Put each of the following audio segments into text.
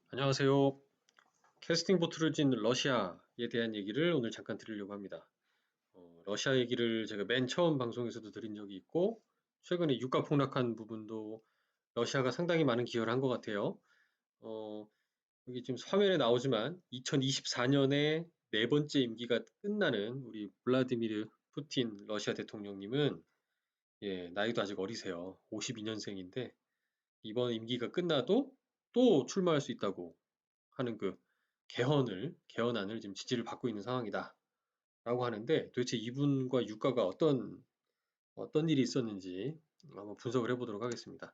안녕하세요. 캐스팅 보트를 진 러시아에 대한 얘기를 오늘 잠깐 드리려고 합니다. 러시아 얘기를 제가 맨 처음 방송에서도 드린 적이 있고, 최근에 유가 폭락한 부분도 러시아가 상당히 많은 기여를 한 것 같아요. 어, 여기 지금 화면에 나오지만 2024년에 네 번째 임기가 끝나는 우리 블라디미르 푸틴 러시아 대통령님은 나이도 아직 어리세요. 52년생인데 이번 임기가 끝나도 또 출마할 수 있다고 하는 그 개헌안을 지금 지지를 받고 있는 상황이다. 라고 하는데 도대체 이분과 유가가 어떤 일이 있었는지 한번 분석을 해보도록 하겠습니다.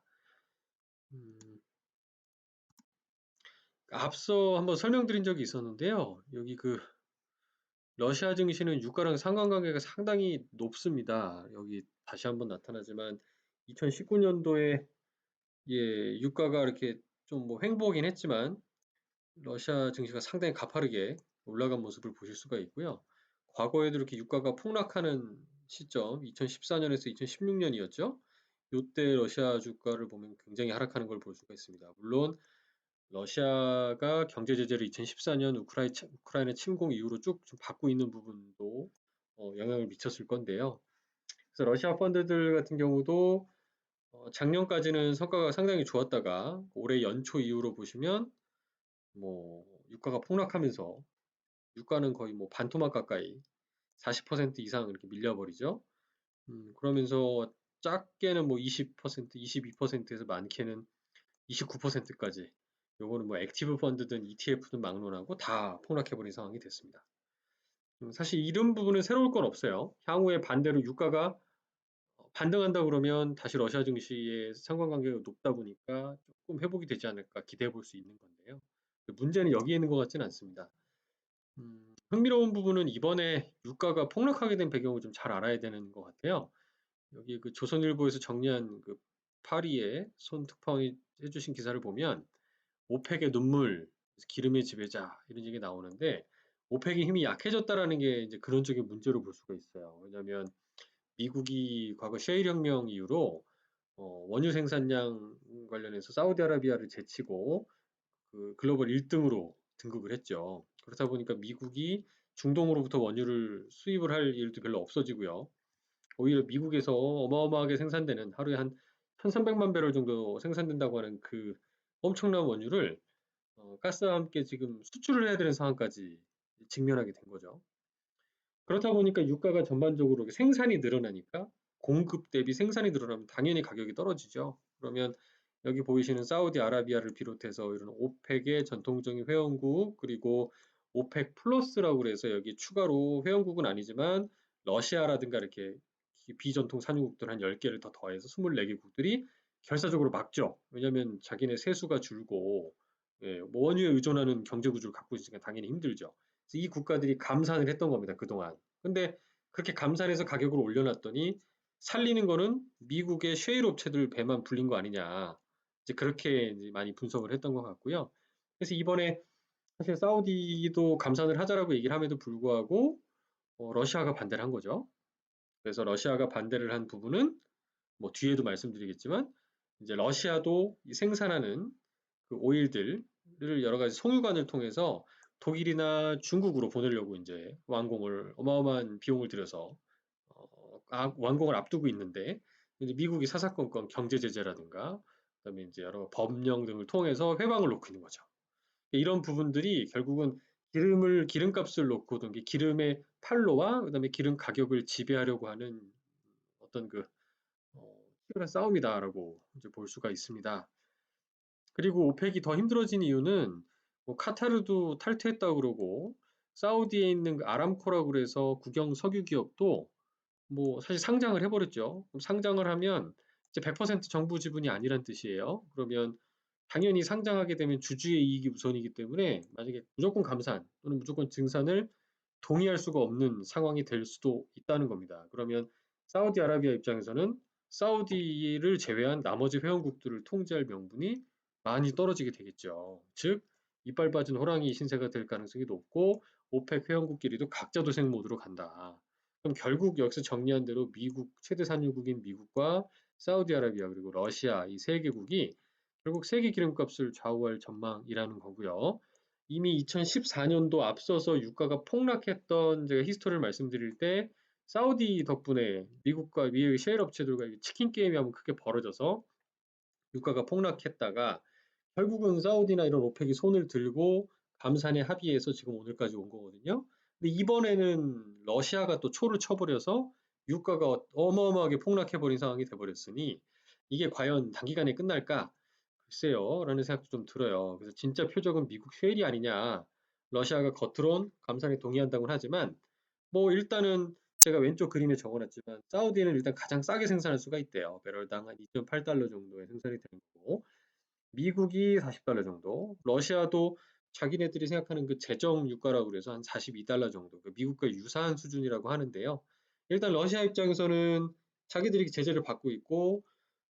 음, 앞서 한번 설명드린 적이 있었는데요. 여기 그 러시아 증시는 유가랑 상관관계가 상당히 높습니다. 여기 다시 한번 나타나지만 2019년도에 유가가 이렇게 좀 뭐 횡보긴 했지만 러시아 증시가 상당히 가파르게 올라간 모습을 보실 수가 있고요. 과거에도 이렇게 유가가 폭락하는 시점, 2014년에서 2016년이었죠. 이때 러시아 주가를 보면 굉장히 하락하는 걸 볼 수가 있습니다. 물론 러시아가 경제 제재를 2014년 우크라이나 침공 이후로 쭉좀 받고 있는 부분도 영향을 미쳤을 건데요. 그래서 러시아 펀드들 같은 경우도 작년까지는 성과가 상당히 좋았다가 올해 연초 이후로 보시면 뭐 유가가 폭락하면서 유가는 거의 뭐 반토막 가까이 40% 이상 이렇게 밀려버리죠. 그러면서 작게는 뭐 20%, 22%에서 많게는 29%까지 요거는 뭐 액티브 펀드든 ETF든 막론하고 다 폭락해버린 상황이 됐습니다. 사실 이런 부분은 새로울 건 없어요. 향후에 반대로 유가가 반등한다 그러면 다시 러시아 증시의 상관관계가 높다 보니까 조금 회복이 되지 않을까 기대해 볼 수 있는 건데요. 문제는 여기에 있는 것 같지는 않습니다. 흥미로운 부분은 이번에 유가가 폭락하게 된 배경을 좀 잘 알아야 되는 것 같아요. 여기 그 조선일보에서 정리한 그 파리의 손 특파원이 해주신 기사를 보면 오펙의 눈물, 기름의 지배자 이런 얘기 나오는데 오펙의 힘이 약해졌다라는 게 이제 근원적인 문제로 볼 수가 있어요. 왜냐하면 미국이 과거 셰일 혁명 이후로 원유 생산량 관련해서 사우디아라비아를 제치고 그 글로벌 1등으로 등극을 했죠. 그렇다 보니까 미국이 중동으로부터 원유를 수입을 할 일도 별로 없어지고요. 오히려 미국에서 어마어마하게 생산되는 하루에 한 1300만 배럴 정도 생산된다고 하는 그 엄청난 원유를 가스와 함께 지금 수출을 해야 되는 상황까지 직면하게 된 거죠. 그렇다 보니까 유가가 전반적으로 생산이 늘어나니까 공급 대비 생산이 늘어나면 당연히 가격이 떨어지죠. 그러면 여기 보이시는 사우디아라비아를 비롯해서 이런 오펙의 전통적인 회원국 그리고 오펙 플러스라고 그래서 여기 추가로 회원국은 아니지만 러시아라든가 이렇게 비전통 산유국들 한 10개를 더 더해서 24개국들이 결사적으로 막죠. 왜냐하면 자기네 세수가 줄고 뭐 원유에 의존하는 경제 구조를 갖고 있으니까 당연히 힘들죠. 이 국가들이 감산을 했던 겁니다, 그동안. 근데 그렇게 감산해서 가격을 올려놨더니 살리는 거는 미국의 셰일 업체들 배만 불린 거 아니냐. 이제 그렇게 이제 많이 분석을 했던 것 같고요. 그래서 이번에 사실 사우디도 감산을 하자라고 얘기를 함에도 불구하고 러시아가 반대를 한 거죠. 그래서 러시아가 반대를 한 부분은 뭐 뒤에도 말씀드리겠지만 이제 러시아도 생산하는 그 오일들을 여러 가지 송유관을 통해서 독일이나 중국으로 보내려고 이제 완공을 어마어마한 비용을 들여서 완공을 앞두고 있는데 이제 미국이 사사건건 경제 제재라든가 그다음에 이제 여러 법령 등을 통해서 회방을 놓고 있는 거죠. 이런 부분들이 결국은 기름값을 놓고 둔 게 기름의 판로와 그다음에 기름 가격을 지배하려고 하는 어떤 그 치열한 싸움이다라고 이제 볼 수가 있습니다. 그리고 오펙이 더 힘들어진 이유는 뭐 카타르도 탈퇴했다고 그러고 사우디에 있는 그 아람코라고 그래서 국영 석유 기업도 뭐 사실 상장을 해버렸죠. 그럼 상장을 하면 이제 100% 정부 지분이 아니란 뜻이에요. 그러면 당연히 상장하게 되면 주주의 이익이 우선이기 때문에 만약에 무조건 감산 또는 무조건 증산을 동의할 수가 없는 상황이 될 수도 있다는 겁니다. 그러면 사우디아라비아 입장에서는 사우디를 제외한 나머지 회원국들을 통제할 명분이 많이 떨어지게 되겠죠. 즉, 이빨 빠진 호랑이 신세가 될 가능성이 높고 오펙 회원국끼리도 각자 도생 모드로 간다. 그럼 결국 여기서 정리한 대로 미국 최대 산유국인 미국과 사우디아라비아 그리고 러시아 이 세 개국이 결국 세계 기름값을 좌우할 전망이라는 거고요. 이미 2014년도 앞서서 유가가 폭락했던 제가 히스토리를 말씀드릴 때 사우디 덕분에 미국과 미국의 셰일 업체들과 치킨 게임이 한번 크게 벌어져서 유가가 폭락했다가 결국은 사우디나 이런 오펙이 손을 들고 감산에 합의해서 지금 오늘까지 온 거거든요. 근데 이번에는 러시아가 또 초를 쳐버려서 유가가 어마어마하게 폭락해버린 상황이 돼버렸으니 이게 과연 단기간에 끝날까? 글쎄요, 라는 생각도 좀 들어요. 그래서 진짜 표적은 미국 쉐일이 아니냐. 러시아가 겉으론 감산에 동의한다고는 하지만 뭐 일단은 제가 왼쪽 그림에 적어놨지만 사우디는 일단 가장 싸게 생산할 수가 있대요. 배럴당 한 2.8달러 정도에 생산이 되는 거고 미국이 40달러 정도, 러시아도 자기네들이 생각하는 그 제정 유가라고 그래서 한 42달러 정도, 그 미국과 유사한 수준이라고 하는데요. 일단 러시아 입장에서는 자기들이 제재를 받고 있고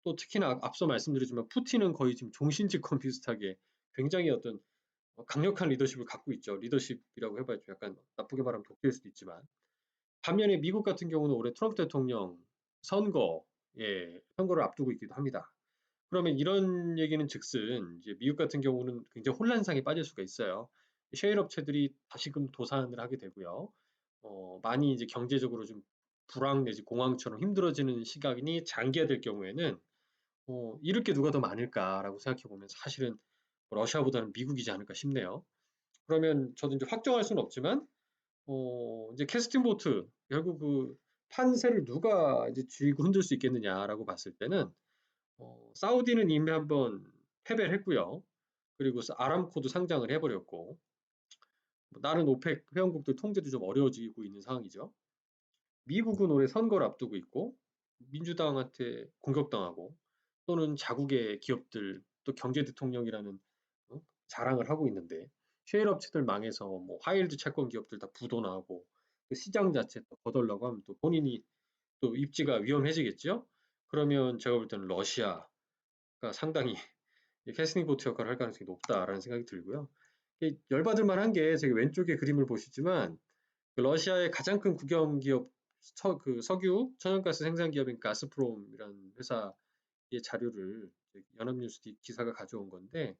또 특히나 앞서 말씀드렸지만 푸틴은 거의 지금 종신직권 비슷하게 굉장히 어떤 강력한 리더십을 갖고 있죠. 리더십이라고 해봐야 좀 약간 나쁘게 말하면 독재일 수도 있지만 반면에 미국 같은 경우는 올해 트럼프 대통령 선거, 선거를 앞두고 있기도 합니다. 그러면 이런 얘기는 즉슨 이제 미국 같은 경우는 굉장히 혼란상에 빠질 수가 있어요. 셰일 업체들이 다시금 도산을 하게 되고요. 많이 이제 경제적으로 좀 불황 내지 공황처럼 힘들어지는 시간이 장기화될 경우에는 잃을 게 누가 더 많을까라고 생각해 보면 사실은 러시아보다는 미국이지 않을까 싶네요. 그러면 저도 이제 확정할 수는 없지만 이제 캐스팅 보트 결국 그 판세를 누가 이제 쥐고 흔들 수 있겠느냐라고 봤을 때는 사우디는 이미 한번 패배를 했고요. 그리고 아람코도 상장을 해버렸고 뭐 다른 오펙 회원국들 통제도 좀 어려워지고 있는 상황이죠. 미국은 올해 선거를 앞두고 있고 민주당한테 공격당하고 또는 자국의 기업들 또 경제 대통령이라는 자랑을 하고 있는데 셰일 업체들 망해서 뭐 하이힐드 채권 기업들 다 부도나고 그 시장 자체 또 거덜나고 하면 또 본인이 또 입지가 위험해지겠죠. 그러면 제가 볼 때는 러시아가 상당히 캐스팅 보트 역할을 할 가능성이 높다라는 생각이 들고요. 열받을 만한 게 제가 왼쪽에 그림을 보시지만 그 러시아의 가장 큰 국영 기업 그 석유 천연가스 생산 기업인 가스프롬이라는 회사의 자료를 연합뉴스 기사가 가져온 건데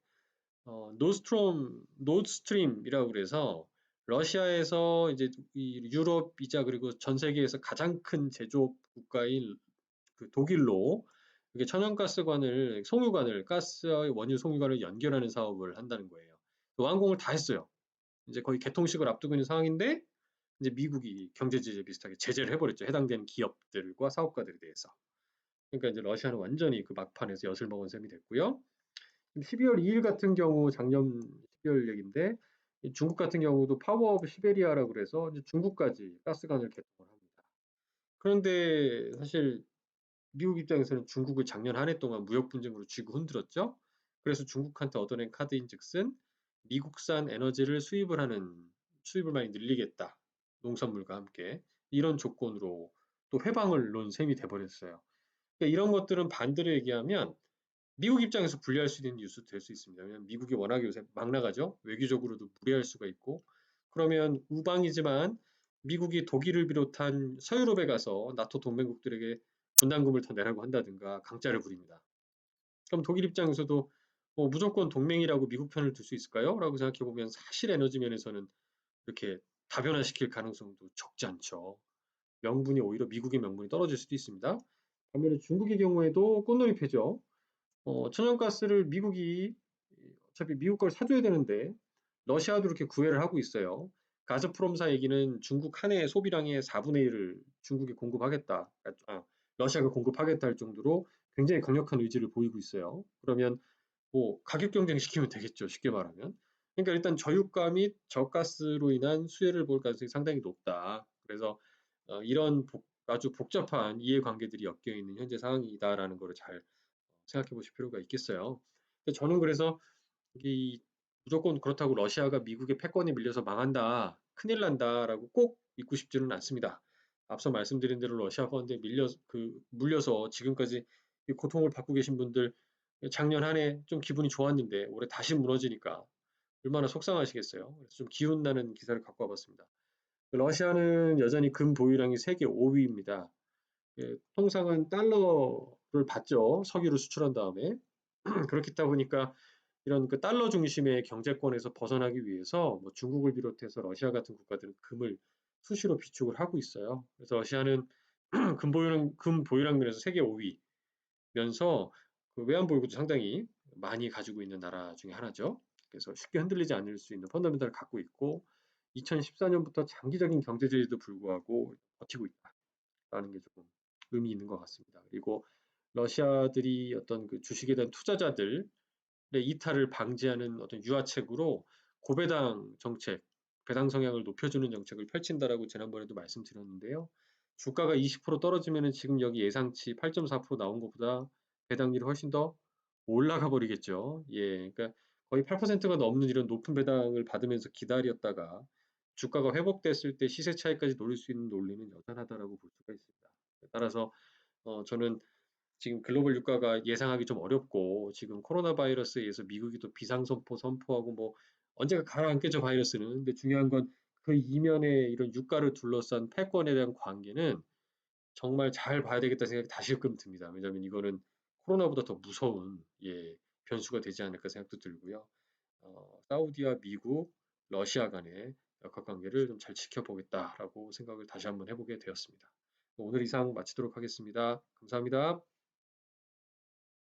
노드스트림이라고 그래서 러시아에서 이제 이 유럽이자 그리고 전 세계에서 가장 큰 제조업 국가인 그 독일로 이게 천연가스관을 송유관을 가스의 원유 송유관을 연결하는 사업을 한다는 거예요. 완공을 다 했어요. 이제 거의 개통식을 앞두고 있는 상황인데 이제 미국이 경제 제재 비슷하게 제재를 해버렸죠. 해당되는 기업들과 사업가들에 대해서. 그러니까 이제 러시아는 완전히 그 막판에서 엿을 먹은 셈이 됐고요. 12월 2일 같은 경우 작년 12월 얘기인데 중국 같은 경우도 파워 오브 시베리아라고 그래서 이제 중국까지 가스관을 개통을 합니다. 그런데 사실 미국 입장에서는 중국을 작년 한 해 동안 무역 분쟁으로 쥐고 흔들었죠. 그래서 중국한테 얻어낸 카드인즉슨 미국산 에너지를 수입을 많이 늘리겠다. 농산물과 함께 이런 조건으로 또 회방을 놓은 셈이 돼버렸어요. 그러니까 이런 것들은 반대로 얘기하면 미국 입장에서 불리할 수 있는 뉴스 될 수 있습니다. 왜냐하면 미국이 워낙에 요새 막 나가죠. 외교적으로도 무리할 수가 있고 그러면 우방이지만 미국이 독일을 비롯한 서유럽에 가서 나토 동맹국들에게 분담금을 더 내라고 한다든가 강짜를 부립니다. 그럼 독일 입장에서도 무조건 동맹이라고 미국 편을 들 수 있을까요? 라고 생각해 보면 사실 에너지 면에서는 이렇게 다변화시킬 가능성도 적지 않죠. 명분이 오히려 미국의 명분이 떨어질 수도 있습니다. 반면에 중국의 경우에도 꽃놀이패죠. 천연가스를 미국이 어차피 미국 걸 사줘야 되는데 러시아도 이렇게 구애를 하고 있어요. 가즈프롬사 얘기는 중국 한 해 소비량의 4분의 1을 중국에 공급하겠다. 러시아가 공급하겠다 할 정도로 굉장히 강력한 의지를 보이고 있어요. 그러면 뭐 가격 경쟁 시키면 되겠죠. 쉽게 말하면. 그러니까 일단 저유가 및 저가스로 인한 수혜를 볼 가능성이 상당히 높다. 그래서 이런 아주 복잡한 이해관계들이 엮여 있는 현재 상황이다라는 거를 잘 생각해 보실 필요가 있겠어요. 저는 그래서 이 무조건 그렇다고 러시아가 미국의 패권에 밀려서 망한다, 큰일 난다라고 꼭 믿고 싶지는 않습니다. 앞서 말씀드린 대로 러시아 펀드에 물려서 지금까지 이 고통을 받고 계신 분들 작년 한 해 좀 기분이 좋았는데 올해 다시 무너지니까 얼마나 속상하시겠어요. 그래서 좀 기운 나는 기사를 갖고 와봤습니다. 러시아는 여전히 금 보유량이 세계 5위입니다. 통상은 달러를 받죠. 석유를 수출한 다음에. 그렇다 보니까 이런 그 달러 중심의 경제권에서 벗어나기 위해서 뭐 중국을 비롯해서 러시아 같은 국가들은 금을 수시로 비축을 하고 있어요. 그래서 러시아는 금 보유량 면에서 세계 5위면서 그 외환 보유고도 상당히 많이 가지고 있는 나라 중에 하나죠. 그래서 쉽게 흔들리지 않을 수 있는 펀더멘탈을 갖고 있고 2014년부터 장기적인 경제 제재도 불구하고 버티고 있다라는 게 조금 의미 있는 것 같습니다. 그리고 러시아들이 어떤 그 주식에 대한 투자자들 이탈을 방지하는 어떤 유화책으로 고배당 정책, 배당 성향을 높여주는 정책을 펼친다라고 지난번에도 말씀드렸는데요. 주가가 20% 떨어지면은 지금 여기 예상치 8.4% 나온 것보다 배당률이 훨씬 더 올라가 버리겠죠. 예, 그러니까 거의 8%가 넘는 이런 높은 배당을 받으면서 기다렸다가 주가가 회복됐을 때 시세 차익까지 노릴 수 있는 논리는 여전하다라고 볼 수가 있습니다. 따라서 저는 지금 글로벌 유가가 예상하기 좀 어렵고 지금 코로나 바이러스에 의해서 미국이 또 비상선포 선포하고 뭐 언제가 가라앉겠죠 바이러스는. 근데 중요한 건 그 이면에 이런 유가를 둘러싼 패권에 대한 관계는 정말 잘 봐야 되겠다 생각이 다시금 듭니다. 왜냐하면 이거는 코로나보다 더 무서운 변수가 되지 않을까 생각도 들고요. 사우디와 미국, 러시아 간의 역학관계를 좀 잘 지켜보겠다라고 생각을 다시 한번 해보게 되었습니다. 오늘 이상 마치도록 하겠습니다. 감사합니다.